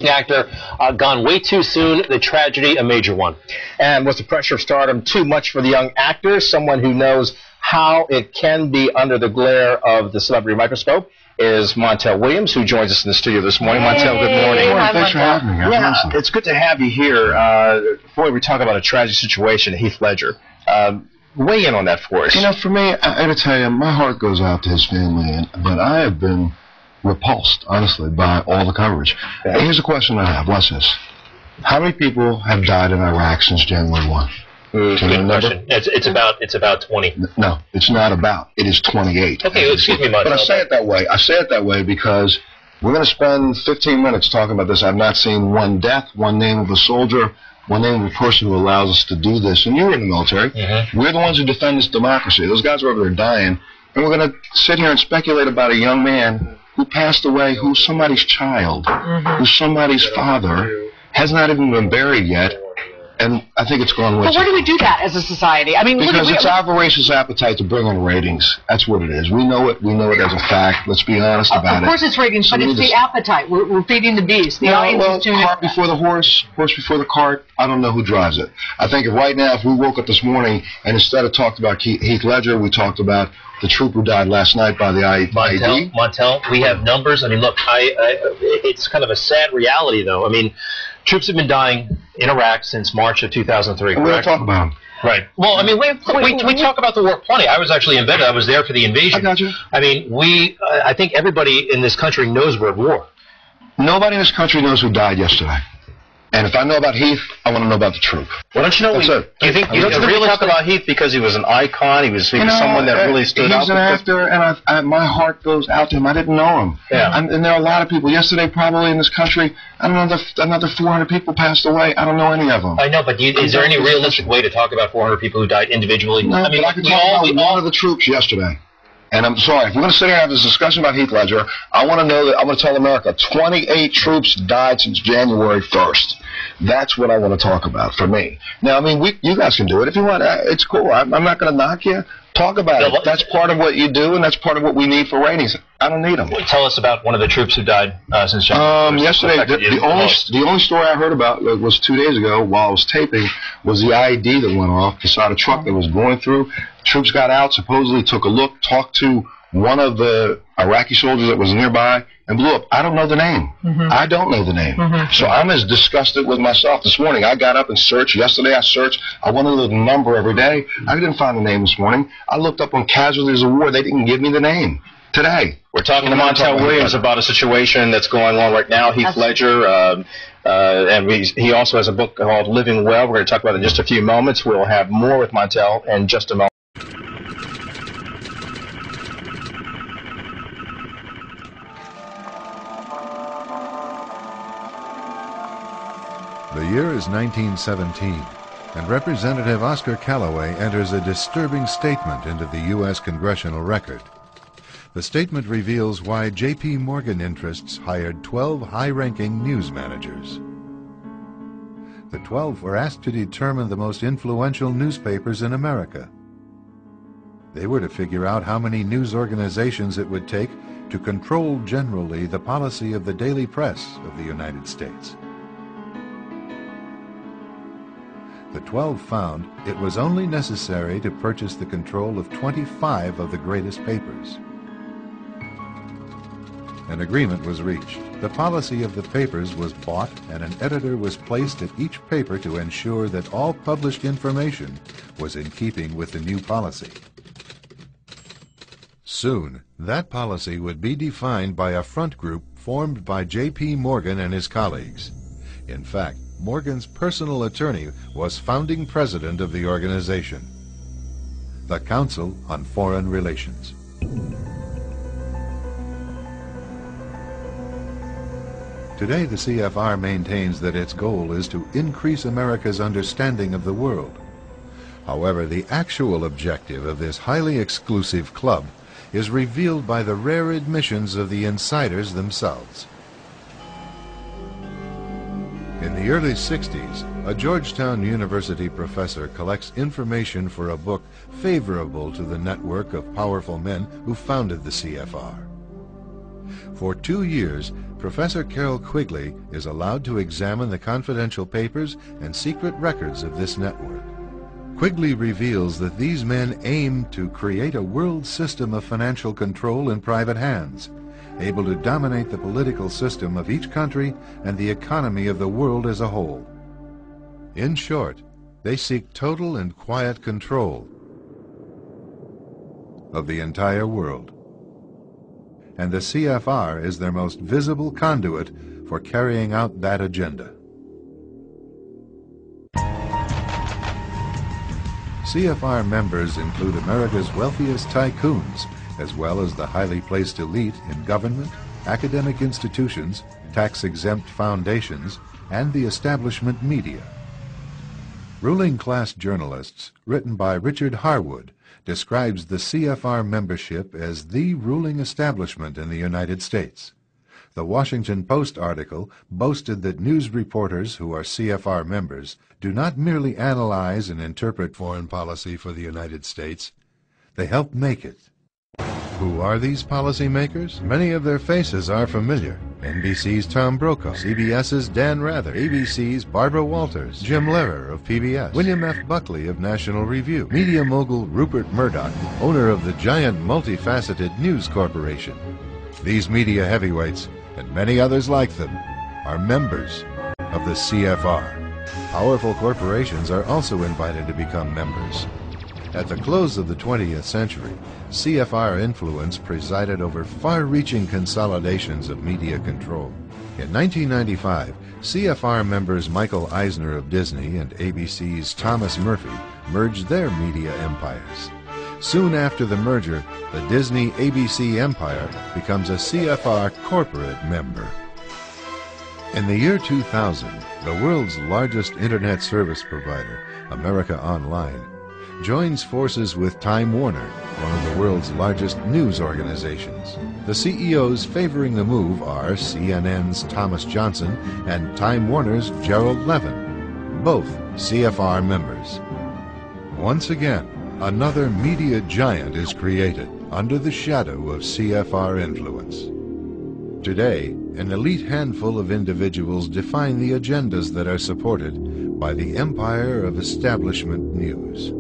actor, gone way too soon, the tragedy, a major one. And was the pressure of stardom too much for the young actor? Someone who knows how it can be under the glare of the celebrity microscope is Montel Williams, who joins us in the studio this morning. Hey, Montel, good morning. Thanks for having me. Yeah, it's good to have you here. Before we talk about a tragic situation, Heath Ledger. Weigh in on that for us. You know, for me, I got to tell you, my heart goes out to his family, but I have been repulsed, honestly, by all the coverage. Yeah. Here's a question I have. Watch this. How many people have died in Iraq since January 1? Good question. It's about 20. No, it's not about. It is 28. Okay, excuse me, Montel. But I say it that way. I say it that way because we're going to spend 15 minutes talking about this. I've not seen one death, one name of a soldier, one name of a person who allows us to do this. And you're in the military. Mm-hmm. We're the ones who defend this democracy. Those guys are over there dying. And we're going to sit here and speculate about a young man who passed away, who's somebody's child, who's somebody's father, has not even been buried yet. And I think it's gone way But why do we do that as a society? I mean, because it's our voracious appetite to bring in ratings. That's what it is. We know it. We know it as a fact. Let's be honest about it. Of course it's ratings, but it's the appetite. We're feeding the beast. The audience is tuning in. Cart before the horse before the cart. I don't know who drives it. I think right now, if we woke up this morning and instead of talked about Heath Ledger, we talked about the troop who died last night by the IED. Montel, we have numbers. I mean, look, it's kind of a sad reality, though. I mean, troops have been dying in Iraq since March of 2003, correct? We don't talk about them. Right. Well, I mean, we talk about the war plenty. I was actually embedded. I was there for the invasion. I got you. I mean, I think everybody in this country knows we're at war. Nobody in this country knows who died yesterday. And if I know about Heath, I want to know about the troop. Well, don't you know? Do you think you really talk about Heath because he was an icon? He was someone that really stood out. He's an actor, and my heart goes out to him. I didn't know him. Yeah. And there are a lot of people. Yesterday, probably in this country, I don't know, another 400 people passed away. I don't know any of them. I know, but is there any realistic way to talk about 400 people who died individually? No, I mean, but I can talk about one of the troops yesterday. And I'm sorry, if we're going to sit here and have this discussion about Heath Ledger, I want to know that I'm going to tell America 28 troops died since January 1st. That's what I want to talk about for me. Now, I mean, you guys can do it if you want. It's cool. I'm not going to knock you. Talk about it. That's part of what you do, and that's part of what we need for ratings. I don't need them. Tell us about one of the troops who died since January 1st. Yesterday, the only story I heard about was 2 days ago while I was taping was the IED that went off beside a truck that was going through. Troops got out, supposedly took a look, talked to one of the Iraqi soldiers that was nearby, and blew up. I don't know the name. I don't know the name. So I'm as disgusted with myself this morning. I got up and searched. Yesterday I searched. I wanted to know the number every day. I didn't find the name this morning. I looked up on Casualties of War. They didn't give me the name today. We're talking to Montel Williams about a situation that's going on right now. Heath Ledger, and he also has a book called Living Well. We're going to talk about it in just a few moments. We'll have more with Montel in just a moment. The year is 1917, and Representative Oscar Callaway enters a disturbing statement into the U.S. congressional record. The statement reveals why J.P. Morgan interests hired 12 high-ranking news managers. The 12 were asked to determine the most influential newspapers in America. They were to figure out how many news organizations it would take to control generally the policy of the daily press of the United States. The 12 found it was only necessary to purchase the control of 25 of the greatest papers. An agreement was reached. The policy of the papers was bought, and an editor was placed at each paper to ensure that all published information was in keeping with the new policy. Soon, that policy would be defined by a front group formed by J.P. Morgan and his colleagues. In fact, Morgan's personal attorney was founding president of the organization, the Council on Foreign Relations. Today, the CFR maintains that its goal is to increase America's understanding of the world. However, the actual objective of this highly exclusive club is revealed by the rare admissions of the insiders themselves. In the early 60s, a Georgetown University professor collects information for a book favorable to the network of powerful men who founded the CFR. For 2 years, Professor Carol Quigley is allowed to examine the confidential papers and secret records of this network. Quigley reveals that these men aim to create a world system of financial control in private hands, able to dominate the political system of each country and the economy of the world as a whole. In short, they seek total and quiet control of the entire world. And the CFR is their most visible conduit for carrying out that agenda. CFR members include America's wealthiest tycoons, as well as the highly placed elite in government, academic institutions, tax-exempt foundations, and the establishment media. Ruling Class Journalists, written by Richard Harwood, describes the CFR membership as the ruling establishment in the United States. The Washington Post article boasted that news reporters who are CFR members do not merely analyze and interpret foreign policy for the United States, they help make it. Who are these policymakers? Many of their faces are familiar. NBC's Tom Brokaw, CBS's Dan Rather, ABC's Barbara Walters, Jim Lehrer of PBS, William F. Buckley of National Review, media mogul Rupert Murdoch, owner of the giant multifaceted News Corporation. These media heavyweights, and many others like them, are members of the CFR. Powerful corporations are also invited to become members. At the close of the 20th century, CFR influence presided over far-reaching consolidations of media control. In 1995, CFR members Michael Eisner of Disney and ABC's Thomas Murphy merged their media empires. Soon after the merger, the Disney-ABC empire becomes a CFR corporate member. In the year 2000, the world's largest internet service provider, America Online, joins forces with Time Warner, one of the world's largest news organizations. The CEOs favoring the move are CNN's Thomas Johnson and Time Warner's Gerald Levin, both CFR members. Once again, another media giant is created under the shadow of CFR influence. Today, an elite handful of individuals define the agendas that are supported by the empire of establishment news.